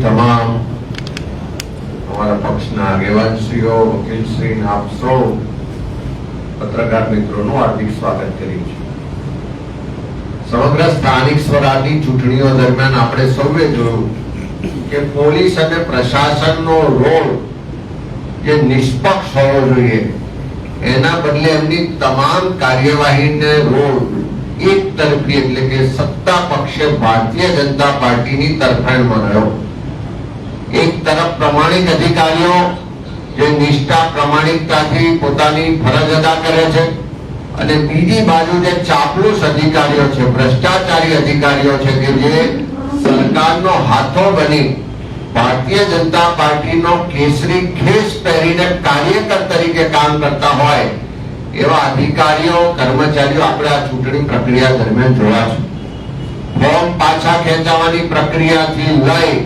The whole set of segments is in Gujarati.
તમામ અમારા પક્ષના આગેવાનશ્રીઓ, વકીલશ્રી, આપ સૌ પત્રકાર મિત્રોનું હાર્દિક સ્વાગત કર્યું છે. સમગ્ર સ્થાનિક સ્વરાજની ચૂંટણીઓ દરમિયાન આપણે સૌએ જોયું કે પોલીસ અને પ્રશાસનનો રોલ જે નિષ્પક્ષ હોવો જોઈએ એના બદલે એમની તમામ કાર્યવાહીને રોલ એક તરફી એટલે કે સત્તા પક્ષે ભારતીય જનતા પાર્ટીની તરફેણમાં રહ્યો. એક તરફ પ્રમાણિક અધિકારીઓ જે નિષ્ઠા પ્રમાણિકતાથી પોતાની ફરજ અદા કરે છે અને બીજી બાજુ જે ચાપલુસ અધિકારીઓ છે, ભ્રષ્ટાચારી અધિકારીઓ છે કે જે સરકારનો હાથો બની ભારતીય જનતા પાર્ટીનો કેસરી ખેસ પહેરીને કાર્યકર તરીકે કામ કરતા હોય એવા અધિકારીઓ, કર્મચારીઓ આપણે આ ચૂંટણી પ્રક્રિયા દરમિયાન જોયા છે. ફોર્મ પાછા ખેંચવાની પ્રક્રિયાથી લઈ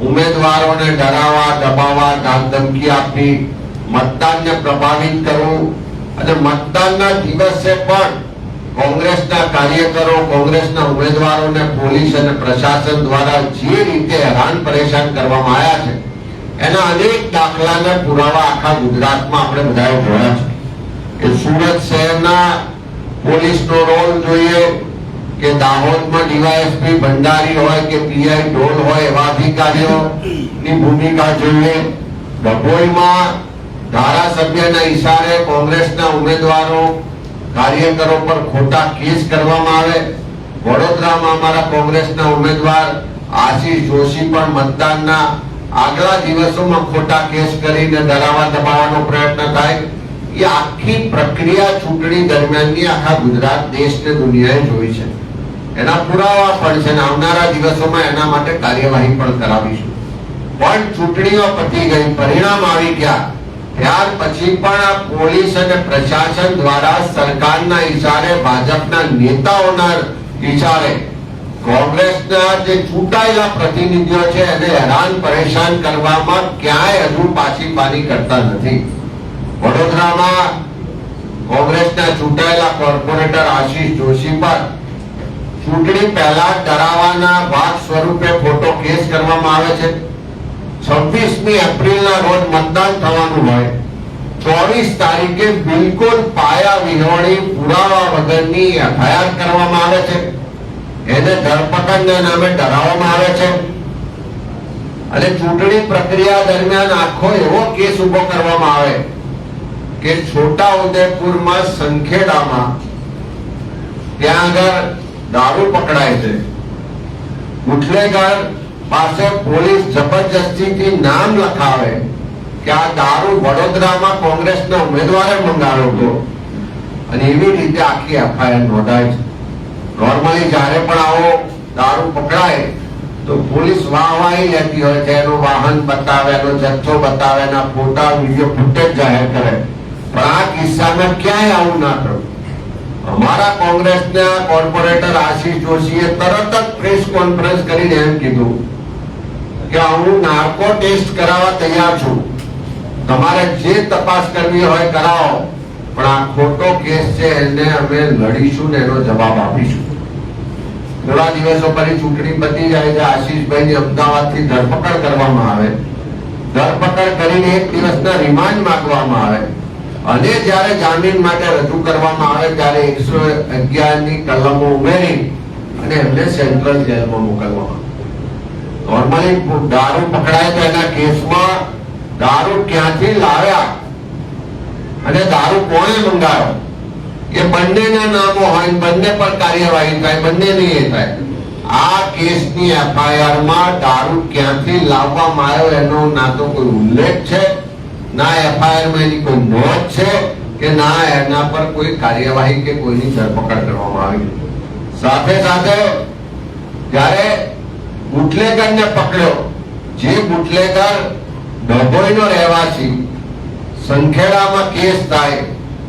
ઉમેદવારોને ડરાવવા, દબાવવા, ધાકધમકી આપી, મતદાનને પ્રભાવિત કરવું અને મતદાનના દિવસે પણ કોંગ્રેસના કાર્યકરો, કોંગ્રેસના ઉમેદવારોને પોલીસ અને પ્રશાસન દ્વારા જે રીતે હેરાન પરેશાન કરવામાં આવ્યા છે એના અનેક દાખલાના પુરાવા આખા ગુજરાતમાં આપણે બધાએ જોયા છે. કે સુરત શહેરના પોલીસનો રોલ જોઈએ કે દાહોદમાં ડીવાયએસપી ભંડારી હોય કે પીઆઈ ઢોલ હોય એવા અધિકારીઓની ભૂમિકા જોઈએ. ડભોઈમાં ધારાસભ્યના ઈશારે કોંગ્રેસના ઉમેદવારો, કાર્યકરો પર ખોટા કેસ કરવામાં આવે. વડોદરામાં અમારા કોંગ્રેસના ઉમેદવાર આશીષ જોશી પણ મતદાનના આગલા દિવસોમાં ખોટા કેસ કરીને ડરાવવા દબાવવાનો પ્રયત્ન થાય. એ આખી પ્રક્રિયા ચૂંટણી દરમિયાનની આખા ગુજરાત, દેશ ને દુનિયાએ જોઈ છે. એના પુરાવા પણ છે અને આવનારા દિવસોમાં એના માટે કાર્યવાહી પણ કરાવીશું. પણ ચૂંટણીઓ પતી ગઈ, પરિણામ આવી ગયા, ત્યાર પછી પણ પોલીસ અને પ્રશાસન દ્વારા સરકારના ઈશારે, ભાજપના નેતાઓના ઈશારે કોંગ્રેસના જે ચૂંટાયેલા પ્રતિનિધિઓ છે એને હેરાન પરેશાન કરવામાં ક્યાંય હજુ પાછી પાની કરતા નથી. વડોદરામાં કોંગ્રેસના ચૂંટાયેલા કોર્પોરેટર આશીષ જોશી પર ચૂંટણી પહેલા ડરાવવાના ભાગ સ્વરૂપે ખોટો કેસ કરવામાં આવે છે. 26મી એપ્રિલના રોજ મતદાન થવાનું હોય, 24 તારીખે બિલકુલ પાયા વિહોણી, પુરાવા વગરની એફઆઈઆર કરવામાં આવે છે. એને ધરપકડના નામે ડરાવવામાં આવે છે અને ચૂંટણી પ્રક્રિયા દરમિયાન આખો એવો કેસ ઉભો કરવામાં આવે કે છોટા ઉદેપુરમાં સંખેડામાં ત્યાં આગળ દારૂ પકડાય છે. મુઠલેગઢ પાસે પોલીસ જબરજસ્તીથી નામ લખાવે કે આ દારૂ વડોદરામાં કોંગ્રેસના ઉમેદવારે મંગાવ્યો હતો અને એવી રીતે આખી એફઆઈઆર નોંધાય છે. નોર્મલી જ્યારે પણ આવો દારૂ પકડાય તો પોલીસ વાહવાહી લેતી હોય છે, એનું વાહન બતાવે, એનો જથ્થો બતાવે, એના ફોટા, વિડીયો ફૂટેજ જાહેર કરે. પણ આ કિસ્સામાં ક્યાંય આવું ના થયું. અમારા કોંગ્રેસના કોર્પોરેટર આશીષ જોશીએ તરત જ પ્રેસ કોન્ફરન્સ કરીને એમ કીધું કે હું નાર્કો ટેસ્ટ કરાવવા તૈયાર છું, તમારે જે તપાસ કરવી હોય કરાવો, પણ આ ખોટો કેસ છે એને અમે લડીશું ને એનો જવાબ આપીશું. થોડા દિવસો પછી ચૂંટણી પતી જાય છે, આશીષભાઈની અમદાવાદથી ધરપકડ કરવામાં આવે. ધરપકડ કરીને 1 દિવસના રિમાન્ડ માંગવામાં આવે અને જ્યારે જામીન માટે રજૂ કરવામાં આવે ત્યારે 111ની કલમો ઉમેરી અને એમને સેન્ટ્રલ જેલમાં મોકલવામાં. નોર્મલી દારૂ પકડાય તો એના કેસમાં દારૂ ક્યાંથી લાવ્યા અને દારૂ કોણે મંગાવ્યો એ બંનેના નામો હોય, બંને પર કાર્યવાહી થાય, બંનેની એ થાય. આ કેસની એફઆઈઆરમાં દારૂ ક્યાંથી લાવવામાં આવ્યો એનો ના તો કોઈ ઉલ્લેખ છે, ના એફઆઈઆરમાં એની કોઈ નોંધ છે કે ના એના પર કોઈ કાર્યવાહી કે કોઈની ધરપકડ કરવામાં આવી. સાથે સાથે જ્યારે બુટલેગરને પકડ્યો, જે બુટલેગર ડભોઈનો રહેવાસી, સંખેડામાં કેસ થાય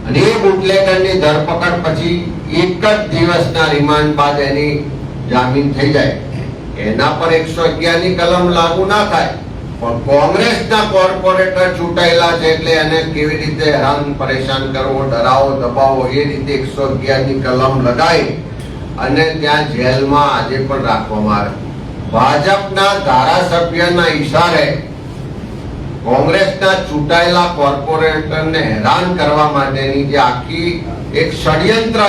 અને એ બુટલેગરની ધરપકડ પછી 1 જ દિવસના રિમાન્ડ બાદ એની જામીન થઈ જાય. એના પર 111ની કલમ લાગુ ના થાય, પણ કોંગ્રેસના કોર્પોરેટર ચૂંટાયેલા છે એટલે એને કેવી રીતે હેરાન પરેશાન કરવો, ડરાવો, દબાવો, એ રીતે 111ની કલમ લગાવી અને ત્યાં જેલમાં આજે પણ રાખવામાં આવે. ભાજપના ધારાસભ્યના ઈશારે કોંગ્રેસના ચૂંટાયેલા કોર્પોરેટરને હેરાન કરવા માટેની જે આખી એક ષડયંત્ર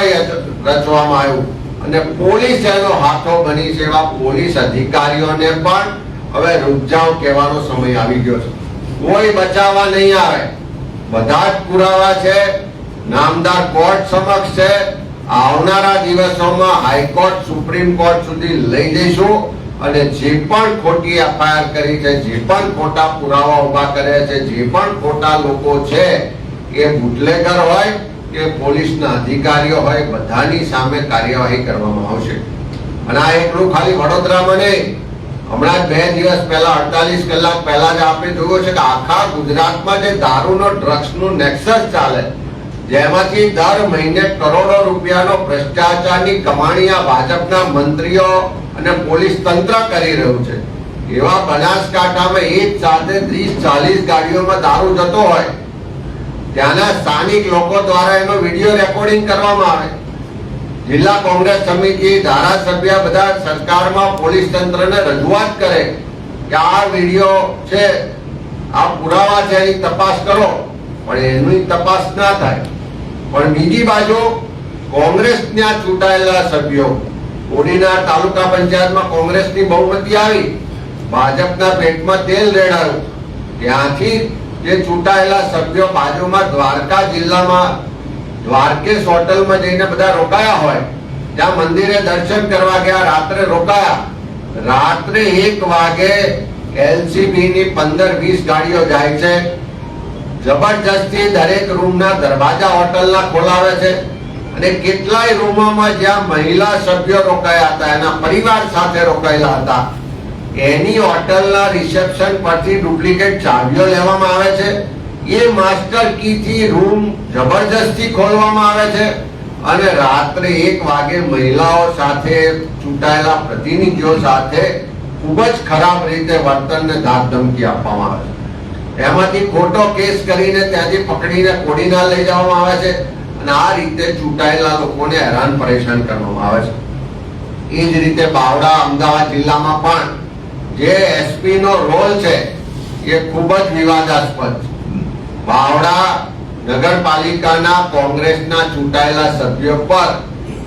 રચવામાં આવ્યું અને પોલીસ એનો હાથો બની છે, એવા પોલીસ અધિકારીઓને પણ હવે રૂક જાઓ કહેવાનો સમય આવી ગયો છે. કોઈ બચાવવા નહીં આવે. બધા જ પુરાવા છે, નામદાર કોર્ટ સમક્ષ છે. આવનારા દિવસોમાં હાઈકોર્ટ, સુપ્રીમ કોર્ટ સુધી લઈ જઈશું અને જે પણ ખોટી એફઆઈઆર કરી છે, જે પણ ખોટા પુરાવા ઉભા કર્યા છે, જે પણ ખોટા લોકો છે, એ બુટલેગર હોય કે પોલીસના અધિકારીઓ હોય, બધાની સામે કાર્યવાહી કરવામાં આવશે. અને આ એકલું ખાલી વડોદરામાં નહીં, હમણાં જ 2 દિવસ પહેલા 48 કલાક પહેલા જ આપણે જોયું છે કે આખા ગુજરાતમાં જે દારૂનો ડ્રગ્સનું નેક્સસ ચાલે, જેમાંથી દર મહિને કરોડો રૂપિયાનો ભ્રષ્ટાચારની કમાણી આ ભાજપના મંત્રીઓ અને પોલીસ તંત્ર કરી રહ્યું છે, એવા બનાસકાંઠામાં એક સાથે 30-40 ગાડીઓમાં દારૂ જતો હોય, ત્યાંના સ્થાનિક લોકો દ્વારા એનો વિડીયો રેકોર્ડિંગ કરવામાં આવે. જિલ્લા કોંગ્રેસ સમિતિ, ધારાસભ્ય બધા સરકારમાં પોલીસ તંત્રને રજૂઆત કરે કે આ વિડીયો છે, આ પુરાવા છે, એની તપાસ કરો, પણ એની તપાસ ના થાય. પણ બીજી બાજુ કોંગ્રેસના ચૂંટાયેલા સભ્યો, ઓડીના તાલુકા પંચાયતમાં કોંગ્રેસની બહુમતી આવી, ભાજપના પેટમાં તેલ રેડાયું, ત્યાંથી જે ચૂંટાયેલા સભ્યો બાજુમાં દ્વારકા જિલ્લામાં દ્વારકેશ હોટલમાં જઈને બધા રોકાયા હોય, ત્યાં મંદિરે દર્શન કરવા ગયા, રાત્રે રોકાયા, રાત્રે 1 વાગે એલસીબી ની 15-20 ગાડીઓ જાય છે, જબરજસ્તી દરેક રૂમના દરવાજા હોટલના ખોલાવે છે અને કેટલાય રૂમોમાં જ્યાં મહિલા સભ્યો રોકાયા હતા, એના પરિવાર સાથે રોકાયેલા હતા, એની હોટલના રિસેપ્શન પરથી ડુપ્લિકેટ ચાવીઓ લેવામાં આવે છે. એ માસ્ટર કી થી રૂમ જબરજસ્તી ખોલવામાં આવે છે અને રાત્રે 1 વાગે મહિલાઓ સાથે, ચૂંટાયેલા પ્રતિનિધિઓ સાથે ખૂબ જ ખરાબ રીતે વર્તનને ધાક ધમકી આપવામાં આવે છે. એમાંથી ખોટો કેસ કરીને ત્યાંથી પકડીને કોડીનાર લઈ જવામાં આવે છે અને આ રીતે ચૂંટાયેલા લોકોને હેરાન પરેશાન કરવામાં આવે છે. એ જ રીતે બાવડા, અમદાવાદ જિલ્લામાં પણ જે એસપી નો રોલ છે એ ખૂબ જ વિવાદાસ્પદ છે. બાવડા નગરપાલિકાના કોંગ્રેસના ચૂંટાયેલા સભ્યો પર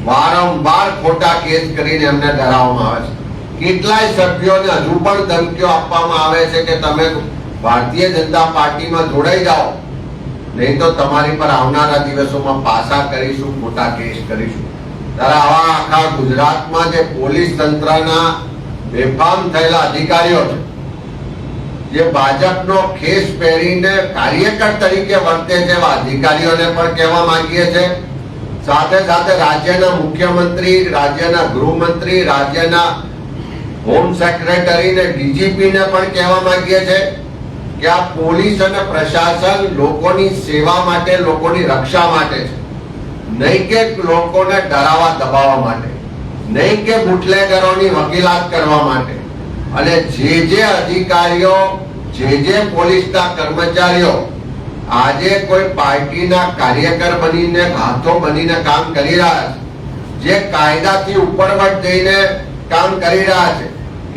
વારંવાર ખોટા કેસ કરીને એમને ડરાવવામાં આવે છે. કેટલાય સભ્યોને હજુ પણ ધમકીઓ આપવામાં આવે છે કે તમે ભારતીય જનતા પાર્ટીમાં જોડાઈ જાઓ, નહીં તો તમારી પર આવનારા દિવસોમાં પાસા કરીશું, ખોટા કેસ કરીશું. ત્યારે આવા આખા ગુજરાતમાં જે પોલીસ તંત્રના બેફામ થયેલા અધિકારીઓ છે, જે ભાજપનો ખેસ પહેરીને કાર્યકર તરીકે વર્તે છે, એવા અધિકારીઓને પણ કહેવા માંગીએ છીએ. સાથે સાથે રાજ્યના મુખ્યમંત્રી, રાજ્યના ગૃહમંત્રી, રાજ્યના હોમ સેક્રેટરી ને ડીજીપી ને પણ કહેવા માંગીએ છીએ કે આ પોલીસ અને પ્રશાસન લોકોની સેવા માટે, લોકોની રક્ષા માટે છે, નહીં કે લોકોને ડરાવવા દબાવવા માટે, નહીં કે બુટલેગરોની વકીલાત કરવા માટે. અને જે અધિકારીઓ, જે પોલીસના કર્મચારીઓ આજે કોઈ પાર્ટીના કાર્યકર બનીને, હાથો બનીને કામ કરી રહ્યા છે, જે કાયદાથી ઉપરવટ જઈને કામ કરી રહ્યા છે,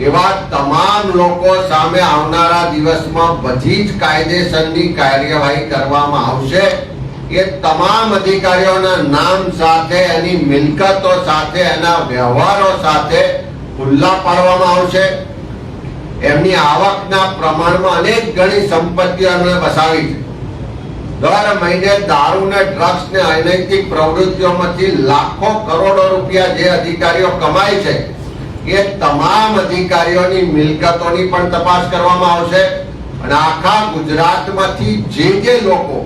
એવા તમામ લોકો સામે આવનારા દિવસમાં બધી જ કાયદેસરની કાર્યવાહી કરવામાં આવશે. એ તમામ અધિકારીઓના નામ સાથે, એની મિલકતો સાથે, એના વ્યવહારો સાથે ખુલ્લા પાડવામાં આવશે. એમની આવકના પ્રમાણમાં અનેક ગણી સંપત્તિઓ એમણે વસાવી છે. દર મહિને દારૂ ને ડ્રગ્સ ને અનૈતિક પ્રવૃત્તિઓમાંથી લાખો કરોડો રૂપિયા જે અધિકારીઓ કમાય છે, એ તમામ અધિકારીઓની મિલકતોની પણ તપાસ કરવામાં આવશે. અને આખા ગુજરાતમાંથી જે લોકો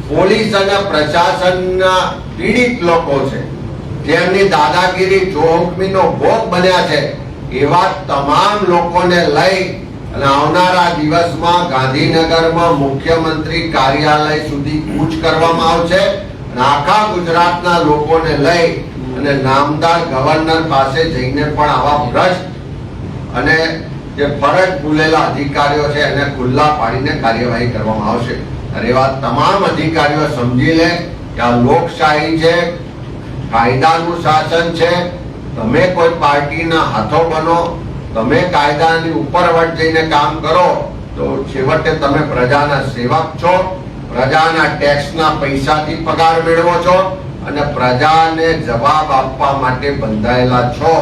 પોલીસ અને પ્રશાસનના પીડિત લોકો છે, જેમની દાદાગીરી, જોહુકમીનો ભોગ બન્યા છે, એવા તમામ લોકોને લઈ અને આવનારા દિવસમાં ગાંધીનગરમાં મુખ્યમંત્રી કાર્યાલય સુધી કૂચ કરવામાં આવશે. અને આખા ગુજરાતના લોકોને લઈ અને નામદાર ગવર્નર પાસે જઈને પણ આવા ભ્રષ્ટ અને જે ફરજ ભૂલેલા અધિકારીઓ છે એને ખુલ્લા પાડીને કાર્યવાહી કરવામાં આવશે. અને એવા તમામ અધિકારીઓ સમજી લે કે આ લોકશાહી છે, કાયદાનું શાસન છે. તમે કોઈ પાર્ટીના હાથો બનો, તમે કાયદાની ઉપરવટ જઈને કામ કરો તો છેવટે તમે પ્રજાના સેવક છો, પ્રજાના ટેક્સના પૈસાથી પગાર મેળવો છો અને પ્રજાને જવાબ આપવા માટે બંધાયેલા છો.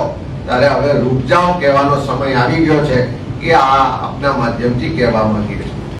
ત્યારે હવે રૂપ જાઓ કહેવાનો સમય આવી ગયો છે કે આ આપના માધ્યમથી કહેવા માંગી છે.